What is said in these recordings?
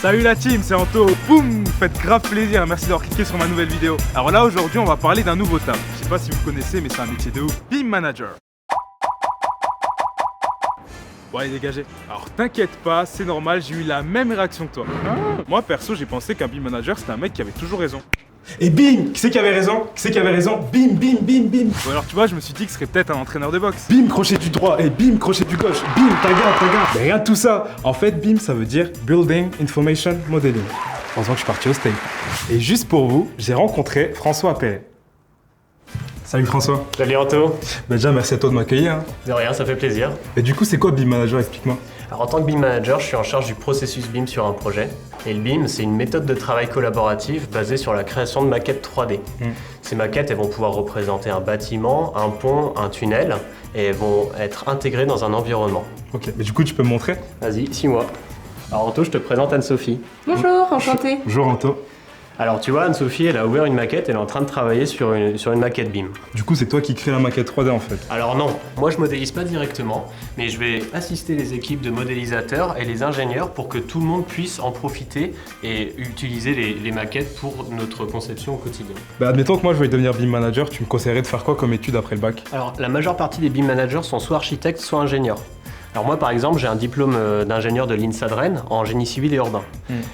Salut la team, c'est Anto. Boum, faites grave plaisir, merci d'avoir cliqué sur ma nouvelle vidéo. Alors là aujourd'hui on va parler d'un nouveau taf. Je sais pas si vous connaissez mais c'est un métier de ouf. BIM Manager. Bon allez dégagez. Alors t'inquiète pas, c'est normal, j'ai eu la même réaction que toi. Moi perso j'ai pensé qu'un BIM Manager c'était un mec qui avait toujours raison. Et bim! Qui c'est qui avait raison? Qui c'est qui avait raison? Bim, bim, bim, bim! Ou alors tu vois, je me suis dit que ce serait peut-être un entraîneur de boxe. Bim, crochet du droit, et bim, crochet du gauche, bim, taga. Mais rien de tout ça. En fait, BIM, ça veut dire Building Information Modeling. Heureusement que je suis parti au States. Et juste pour vous, j'ai rencontré François Appéré. Salut François. Salut Anto. Déjà, merci à toi de m'accueillir. De rien, ça fait plaisir. Et du coup, c'est quoi BIM Manager? Explique-moi. Alors, en tant que BIM Manager, je suis en charge du processus BIM sur un projet. Et le BIM, c'est une méthode de travail collaborative basée sur la création de maquettes 3D. Ces maquettes, elles vont pouvoir représenter un bâtiment, un pont, un tunnel, et elles vont être intégrées dans un environnement. Ok, mais du coup, tu peux me montrer? Vas-y, suis-moi. Alors Anto, je te présente Anne-Sophie. Bonjour, enchantée. Bonjour Anto. Alors tu vois, Anne-Sophie, elle a ouvert une maquette, elle est en train de travailler sur une maquette BIM. Du coup, c'est toi qui crée la maquette 3D en fait. Alors non, moi je modélise pas directement, mais je vais assister les équipes de modélisateurs et les ingénieurs pour que tout le monde puisse en profiter et utiliser les maquettes pour notre conception au quotidien. Bah, admettons que moi je vais devenir BIM Manager, tu me conseillerais de faire quoi comme étude après le bac? Alors la majeure partie des BIM managers sont soit architectes, soit ingénieurs. Alors moi par exemple j'ai un diplôme d'ingénieur de l'INSA de Rennes en génie civil et urbain.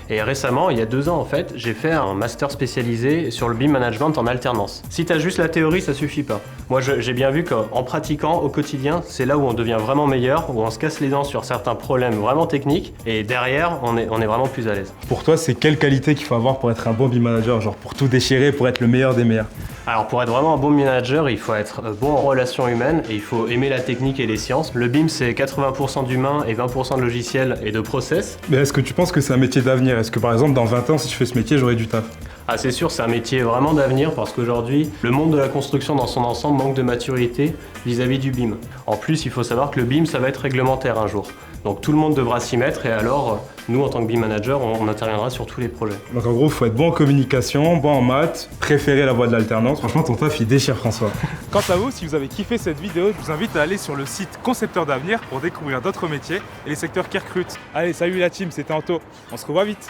Et récemment, il y a 2 ans en fait, j'ai fait un master spécialisé sur le BIM management en alternance. Si t'as juste la théorie, ça suffit pas. Moi j'ai bien vu qu'en pratiquant au quotidien, c'est là où on devient vraiment meilleur, où on se casse les dents sur certains problèmes vraiment techniques et derrière on est vraiment plus à l'aise. Pour toi, c'est quelle qualité qu'il faut avoir pour être un bon BIM Manager? Genre pour tout déchirer, pour être le meilleur des meilleurs? Alors pour être vraiment un bon manager, il faut être bon en relations humaines et il faut aimer la technique et les sciences. Le BIM c'est 80% d'humain et 20% de logiciel et de process. Mais est-ce que tu penses que c'est un métier d'avenir? Est-ce que par exemple dans 20 ans, si je fais ce métier, j'aurai du taf? Ah c'est sûr, c'est un métier vraiment d'avenir parce qu'aujourd'hui, le monde de la construction dans son ensemble manque de maturité vis-à-vis du BIM. En plus, il faut savoir que le BIM, ça va être réglementaire un jour. Donc tout le monde devra s'y mettre et alors, nous en tant que BIM manager, on interviendra sur tous les projets. Donc en gros, il faut être bon en communication, bon en maths, préférer la voie de l'alternance. Franchement, ton taf, il déchire François. Quant à vous, si vous avez kiffé cette vidéo, je vous invite à aller sur le site Concepteur d'Avenir pour découvrir d'autres métiers et les secteurs qui recrutent. Allez, salut la team, c'était Anto. On se revoit vite.